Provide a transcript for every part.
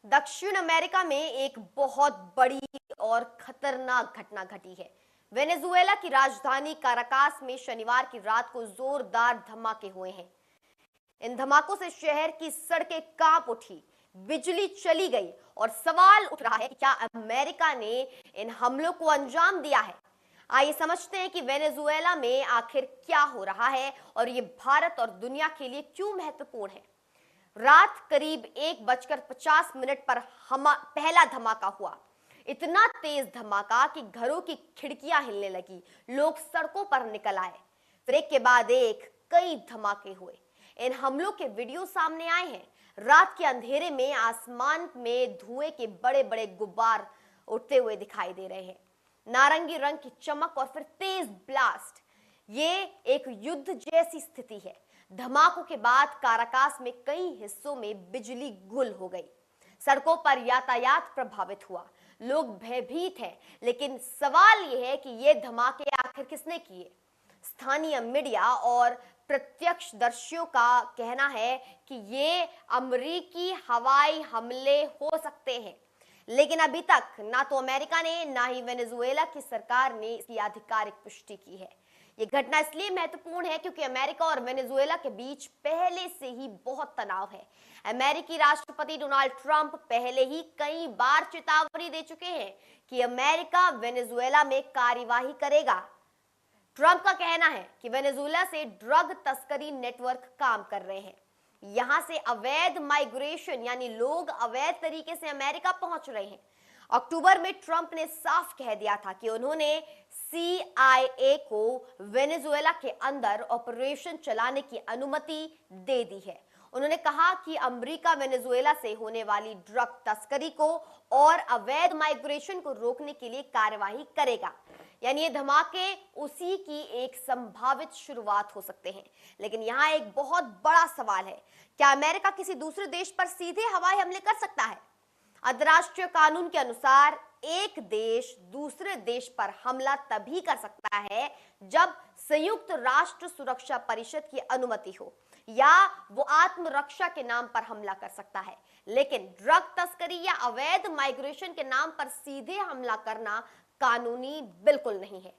दक्षिण अमेरिका में एक बहुत बड़ी और खतरनाक घटना घटी है। वेनेजुएला की राजधानी काराकास में शनिवार की रात को जोरदार धमाके हुए हैं। इन धमाकों से शहर की सड़कें कांप उठी, बिजली चली गई और सवाल उठ रहा है कि क्या अमेरिका ने इन हमलों को अंजाम दिया है। आइए समझते हैं कि वेनेजुएला में आखिर क्या हो रहा है और ये भारत और दुनिया के लिए क्यों महत्वपूर्ण है। रात करीब 1:50 पर पहला धमाका हुआ। इतना तेज धमाका कि घरों की खिड़कियां हिलने लगी, लोग सड़कों पर निकल आए। फिर एक के बाद एक कई धमाके हुए। इन हमलों के वीडियो सामने आए हैं। रात के अंधेरे में आसमान में धुएं के बड़े बड़े गुब्बार उड़ते हुए दिखाई दे रहे हैं, नारंगी रंग की चमक और फिर तेज ब्लास्ट। ये एक युद्ध जैसी स्थिति है। धमाकों के बाद काराकास में कई हिस्सों में बिजली गुल हो गई, सड़कों पर यातायात प्रभावित हुआ, लोग भयभीत हैं। लेकिन सवाल यह है कि ये धमाके आखिर किसने किए। स्थानीय मीडिया और प्रत्यक्षदर्शियों का कहना है कि ये अमेरिकी हवाई हमले हो सकते हैं, लेकिन अभी तक ना तो अमेरिका ने ना ही वेनेजुएला की सरकार ने इसकी आधिकारिक पुष्टि की है। ये घटना इसलिए महत्वपूर्ण है क्योंकि अमेरिका और वेनेजुएला के बीच पहले से ही बहुत तनाव है। अमेरिकी राष्ट्रपति डोनाल्ड ट्रंप पहले ही कई बार चेतावनी दे चुके हैं कि अमेरिका वेनेजुएला में कार्यवाही करेगा। ट्रंप का कहना है कि वेनेजुएला से ड्रग तस्करी नेटवर्क काम कर रहे हैं। यहां से अवैध माइग्रेशन यानी लोग अवैध तरीके से अमेरिका पहुंच रहे हैं। अक्टूबर में ट्रंप ने साफ कह दिया था कि उन्होंने CIA को वेनेजुएला के अंदर ऑपरेशन चलाने की अनुमति दे दी है। उन्होंने कहा कि अमेरिका वेनेजुएला से होने वाली ड्रग तस्करी को और अवैध माइग्रेशन को रोकने के लिए कार्यवाही करेगा। यानी ये धमाके उसी की एक संभावित शुरुआत हो सकते हैं। लेकिन यहाँ एक बहुत बड़ा सवाल है, क्या अमेरिका किसी दूसरे देश पर सीधे हवाई हमले कर सकता है? अंतर्राष्ट्रीय कानून के अनुसार एक देश दूसरे देश पर हमला तभी कर सकता है जब संयुक्त राष्ट्र सुरक्षा परिषद की अनुमति हो, या वो आत्मरक्षा के नाम पर हमला कर सकता है। लेकिन ड्रग तस्करी या अवैध माइग्रेशन के नाम पर सीधे हमला करना कानूनी बिल्कुल नहीं है।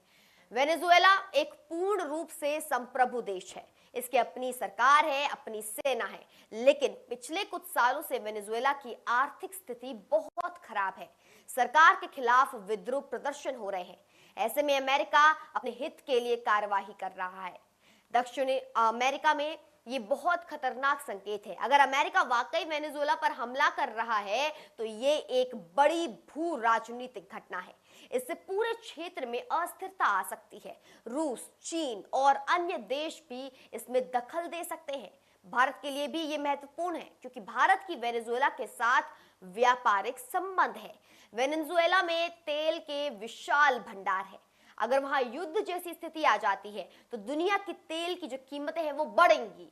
वेनेजुएला एक पूर्ण रूप से संप्रभु देश है। इसकी अपनी सरकार है, अपनी सेना है, लेकिन पिछले कुछ सालों से वेनेजुएला की आर्थिक स्थिति बहुत खराब है। सरकार के खिलाफ विद्रोह प्रदर्शन हो रहे हैं। ऐसे में अमेरिका अपने हित के लिए कार्यवाही कर रहा है। दक्षिणी अमेरिका में ये बहुत खतरनाक संकेत है। अगर अमेरिका वाकई वेनेजुएला पर हमला कर रहा है तो ये एक बड़ी भू राजनीतिक घटना है। इससे पूरे क्षेत्र में अस्थिरता आ सकती है। रूस, चीन और अन्य देश भी इसमें दखल दे सकते हैं। भारत के लिए भी ये महत्वपूर्ण है क्योंकि भारत की वेनेजुएला के साथ व्यापारिक संबंध है। वेनेजुएला में तेल के विशाल भंडार है। अगर वहां युद्ध जैसी स्थिति आ जाती है तो दुनिया की तेल की जो कीमतें हैं वो बढ़ेंगी।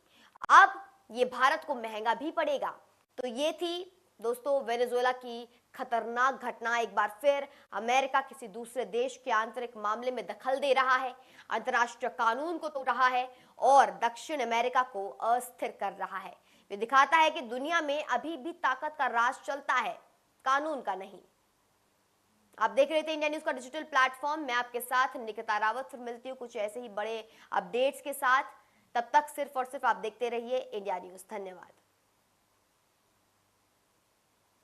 अब ये भारत को महंगा भी पड़ेगा। तो ये थी दोस्तों वेनेजुएला की खतरनाक घटना। एक बार फिर अमेरिका किसी दूसरे देश के आंतरिक मामले में दखल दे रहा है, अंतर्राष्ट्रीय कानून को तोड़ रहा है और दक्षिण अमेरिका को अस्थिर कर रहा है। ये दिखाता है कि दुनिया में अभी भी ताकत का राज चलता है, कानून का नहीं। आप देख रहे थे इंडिया न्यूज का डिजिटल प्लेटफॉर्म। मैं आपके साथ निकिता रावत फिर मिलती हूँ कुछ ऐसे ही बड़े अपडेट्स के साथ। तब तक सिर्फ और सिर्फ आप देखते रहिए इंडिया न्यूज। धन्यवाद।